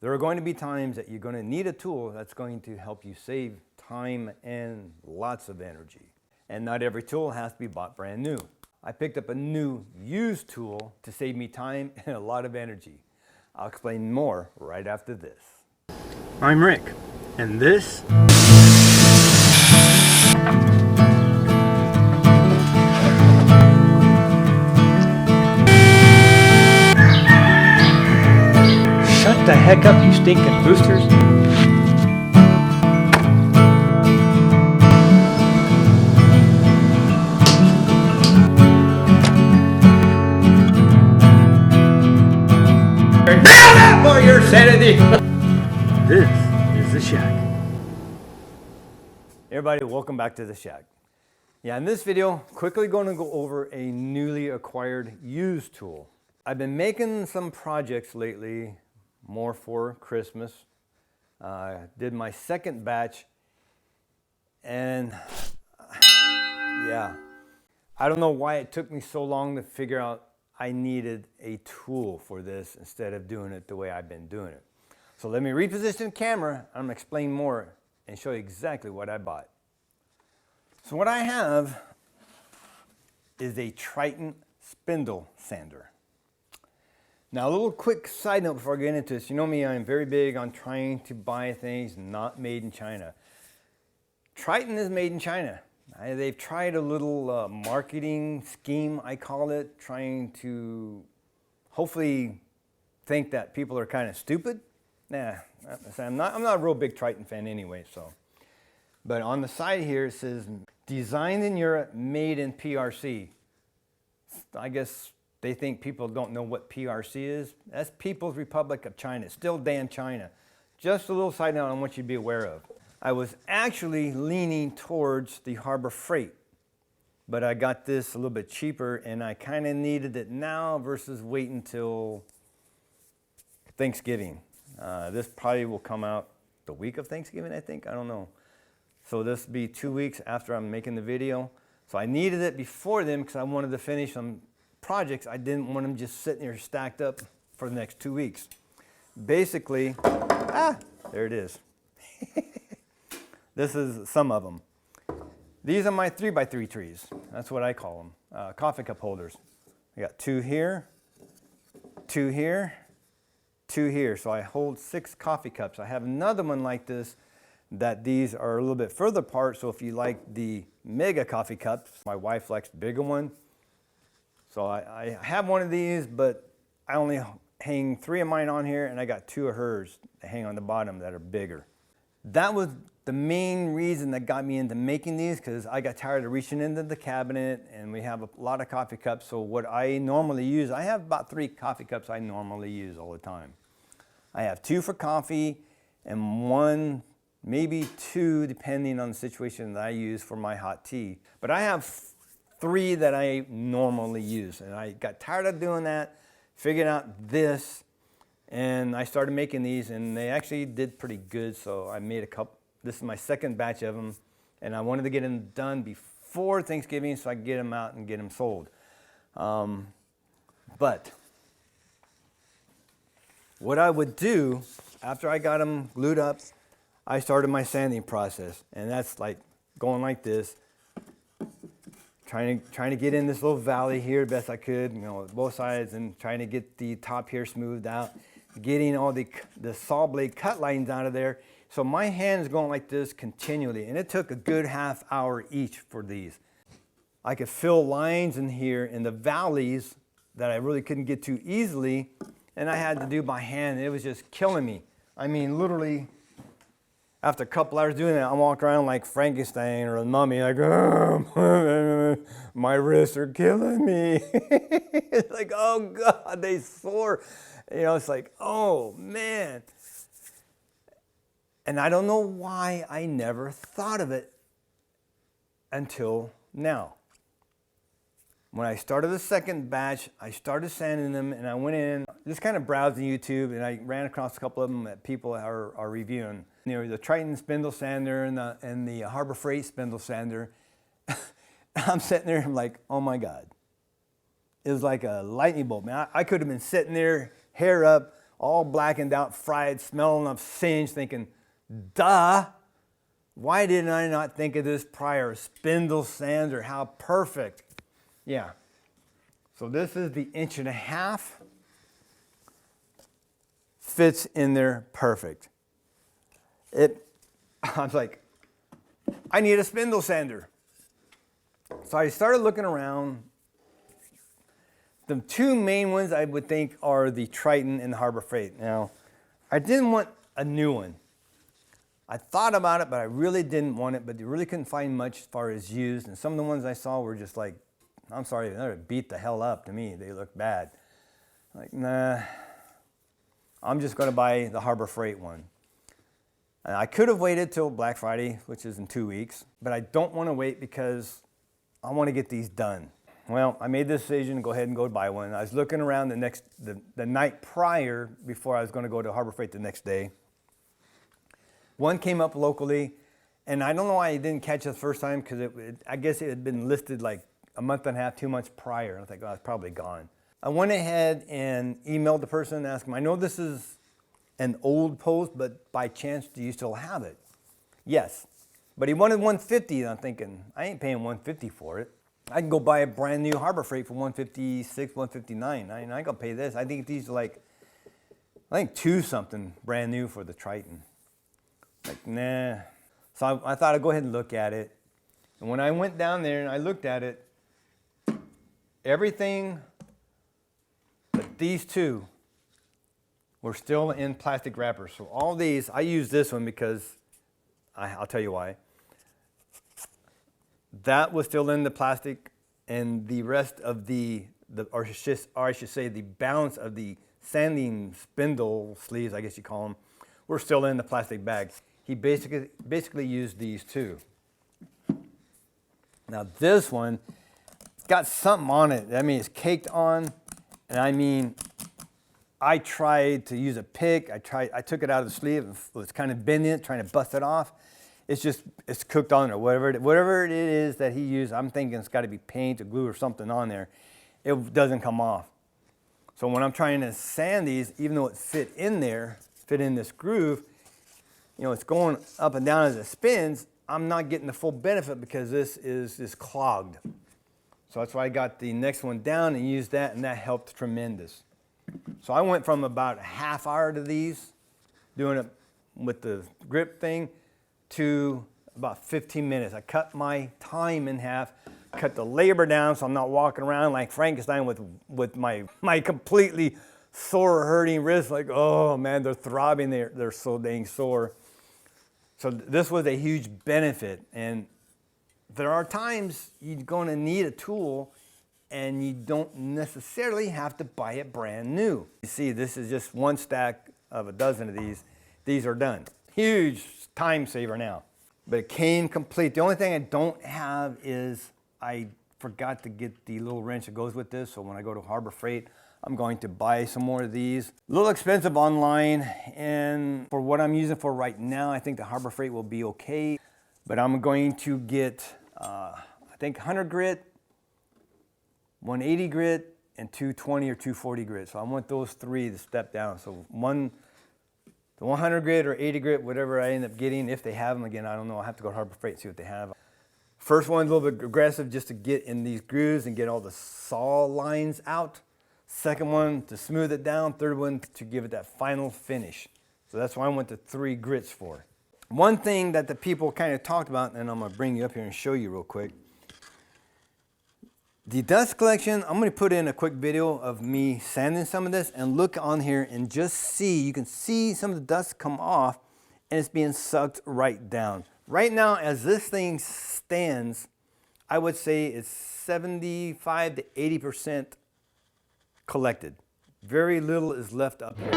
There are going to be times that you're going to need a tool that's going to help you save time and lots of energy. And not every tool has to be bought brand new. I picked up a new used tool to save me time and a lot of energy. I'll explain more right after this. I'm Rick, and this Shut the heck up, you stinking boosters. Now for your sanity. This is the Shack. Everybody, welcome back to the Shack. Yeah, in this video, quickly going to go over a newly acquired used tool. I've been making some projects lately, more for Christmas. Did my second batch, and yeah, I don't know why it took me so long to figure out I needed a tool for this instead of doing it the way I've been doing it. So let me reposition the camera. I'm gonna explain more and show you exactly what I bought. So what I have is a Triton Spindle Sander. Now a little quick side note before I get into this. You know me, I'm very big on trying to buy things not made in China. Triton is made in China. They've tried a little marketing scheme, I call it, trying to hopefully think that people are kind of stupid. Nah, I'm not a real big Triton fan anyway, so. But on the side here it says, designed in Europe, made in PRC. I guess they think people don't know what PRC is. That's People's Republic of China. It's still damn China. Just a little side note I want you to be aware of. I was actually leaning towards the Harbor Freight, but I got this a little bit cheaper and I kind of needed it now versus waiting until Thanksgiving. This probably will come out the week of Thanksgiving, I think. I don't know. So this will be 2 weeks after I'm making the video. So I needed it before then because I wanted to finish some projects. I didn't want them just sitting there stacked up for the next 2 weeks. Basically, there it is. This is some of them. These are my 3x3 trees. That's what I call them, coffee cup holders. I got 2 here, 2 here, 2 here. So I hold 6 coffee cups. I have another one like this that these are a little bit further apart. So if you like the mega coffee cups, my wife likes the bigger one. So I have one of these, but I only hang 3 of mine on here and I got 2 of hers that hang on the bottom that are bigger. That was the main reason that got me into making these, because I got tired of reaching into the cabinet and we have a lot of coffee cups. So what I normally use, I have about 3 coffee cups I normally use all the time. I have 2 for coffee and 1, maybe 2, depending on the situation that I use for my hot tea. But I have 3 that I normally use, and I got tired of doing that, figured out this, and I started making these, and they actually did pretty good. So I made a couple. This is my second batch of them, and I wanted to get them done before Thanksgiving so I could get them out and get them sold. But what I would do after I got them glued up, I started my sanding process, and that's like going like this, trying to get in this little valley here the best I could, you know, both sides, and trying to get the top here smoothed out, getting all the saw blade cut lines out of there. So my hand's going like this continually, and it took a good half hour each for these. I could fill lines in here in the valleys that I really couldn't get to easily, and I had to do by hand. It was just killing me. I mean, literally, after a couple hours doing that, I walked around like Frankenstein or a mummy, like, oh, my wrists are killing me. It's like, oh God, they sore. You know, it's like, oh man. And I don't know why I never thought of it until now. When I started the second batch, I started sanding them, and I went in, just kind of browsing YouTube, and I ran across a couple of them that people are reviewing. You know, the Triton Spindle Sander and the Harbor Freight Spindle Sander. I'm sitting there, I'm like, oh my God. It was like a lightning bolt, man. I could have been sitting there, hair up, all blackened out, fried, smelling of singe, thinking, duh, why didn't I not think of this prior? Spindle sander, how perfect. Yeah. So this is the 1.5 inch. Fits in there perfect. I was like, I need a spindle sander. So I started looking around. The two main ones I would think are the Triton and the Harbor Freight. Now, I didn't want a new one. I thought about it, but I really didn't want it, but you really couldn't find much as far as used. And some of the ones I saw were just like, I'm sorry, they beat the hell up to me. They look bad. Like, nah, I'm just gonna buy the Harbor Freight one. And I could have waited till Black Friday, which is in 2 weeks, but I don't wanna wait because I wanna get these done. Well, I made the decision to go ahead and go buy one. I was looking around the night prior before I was gonna go to Harbor Freight the next day. One came up locally, and I don't know why I didn't catch it the first time because I guess it had been listed like a month and a half, 2 months prior. I think, oh, it's probably gone. I went ahead and emailed the person and asked him, I know this is an old post, but by chance, do you still have it? Yes. But he wanted $150, and I'm thinking, I ain't paying $150 for it. I can go buy a brand new Harbor Freight for $156, $159. I ain't gonna pay this. I think these are like, I think $2 something brand new for the Triton. Like, nah. So I thought I'd go ahead and look at it. And when I went down there and I looked at it, everything but these two were still in plastic wrappers. So all these, I use this one because, I'll tell you why. That was still in the plastic, and the rest of or I should say the balance of the sanding spindle sleeves, I guess you call them, were still in the plastic bag. He basically used these two. Now this one, it's got something on it. I mean, it's caked on, and I mean, I tried to use a pick. I took it out of the sleeve and was kind of bending it, trying to bust it off. It's cooked on, or whatever it is that he used. I'm thinking it's got to be paint or glue or something on there. It doesn't come off. So when I'm trying to sand these, even though it fit in this groove, you know, it's going up and down as it spins, I'm not getting the full benefit because this is clogged. So that's why I got the next one down and used that, and that helped tremendous. So I went from about a half hour to these, doing it with the grip thing, to about 15 minutes. I cut my time in half, cut the labor down so I'm not walking around like Frankenstein with my completely sore, hurting wrist, like, oh man, they're throbbing, they're so dang sore. So this was a huge benefit, and there are times you're going to need a tool and you don't necessarily have to buy it brand new. You see, this is just one stack of a dozen of these. These are done. Huge time saver now. But it came complete. The only thing I don't have is I forgot to get the little wrench that goes with this, so when I go to Harbor Freight, I'm going to buy some more of these. A little expensive online, and for what I'm using for right now, I think the Harbor Freight will be okay. But I'm going to get, I think 100 grit, 180 grit, and 220 or 240 grit. So I want those three to step down. So the 100 grit or 80 grit, whatever I end up getting, if they have them, again, I don't know. I'll have to go to Harbor Freight and see what they have. First one's a little bit aggressive just to get in these grooves and get all the saw lines out. Second one to smooth it down. Third one to give it that final finish. So that's why I went to 3 grits for. One thing that the people kind of talked about, and I'm going to bring you up here and show you real quick. The dust collection, I'm going to put in a quick video of me sanding some of this, and look on here and just see, you can see some of the dust come off and it's being sucked right down. Right now, as this thing stands, I would say it's 75 to 80% collected. Very little is left up here.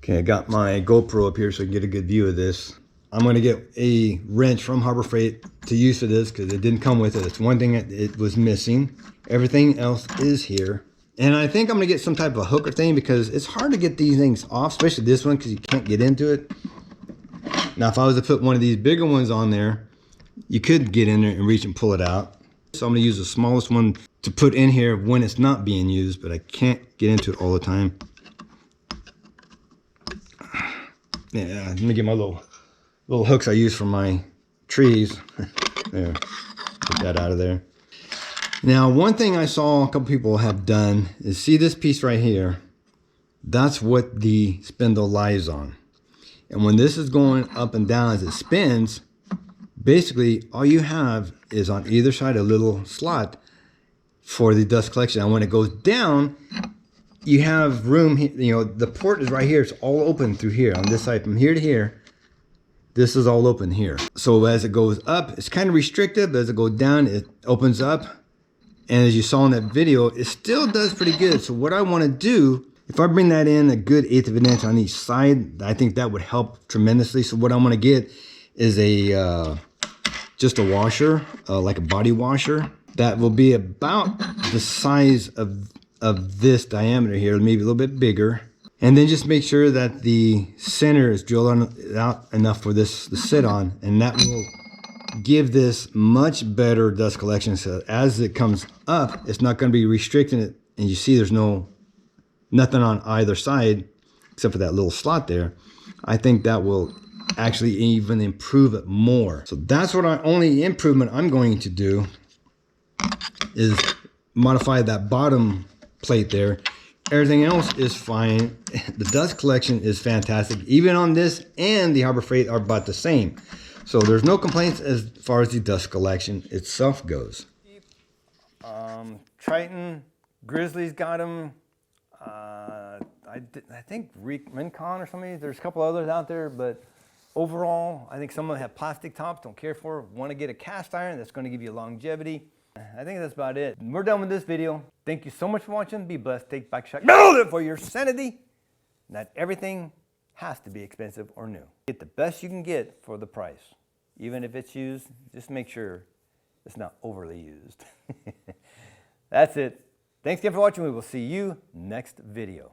Okay, I got my GoPro up here so I can get a good view of this. I'm gonna get a wrench from Harbor Freight to use for this because it didn't come with it. It's one thing that it was missing. Everything else is here. And I think I'm gonna get some type of a hooker thing because it's hard to get these things off, especially this one because you can't get into it. Now, if I was to put one of these bigger ones on there, you could get in there and reach and pull it out. So I'm gonna use the smallest one to put in here when it's not being used, but I can't get into it all the time. Yeah, let me get my little hooks I use for my trees. There, get that out of there. Now, one thing I saw a couple people have done is see this piece right here. That's what the spindle lies on. And when this is going up and down as it spins, basically all you have is on either side a little slot for the dust collection. And when it goes down, you have room, you know, the port is right here. It's all open through here on this side from here to here. This is all open here. So as it goes up, it's kind of restricted, but as it goes down, it opens up. And as you saw in that video, it still does pretty good. So what I want to do, if I bring that in a good 1/8 of an inch on each side, I think that would help tremendously. So what I'm going to get is a just a washer, like a body washer, that will be about the size of this diameter here, maybe a little bit bigger. And then just make sure that the center is drilled out enough for this to sit on, and that will give this much better dust collection. So as it comes up, it's not going to be restricting it, and you see there's nothing on either side except for that little slot there. I think that will actually even improve it more. So that's what only improvement I'm going to do is modify that bottom plate there. Everything else is fine. The dust collection is fantastic. Even on this and the Harbor Freight are about the same. So there's no complaints as far as the dust collection itself goes. Triton, Grizzly's got them. I think Rincon or something. There's a couple others out there, but overall, I think some of them have plastic tops, don't care for it. Want to get a cast iron that's going to give you longevity. I think that's about it. We're done with this video. Thank you so much for watching. Be blessed. Take back shot. Build it for your sanity. Not everything has to be expensive or new. Get the best you can get for the price. Even if it's used, just make sure it's not overly used. That's it. Thanks again for watching. We will see you next video.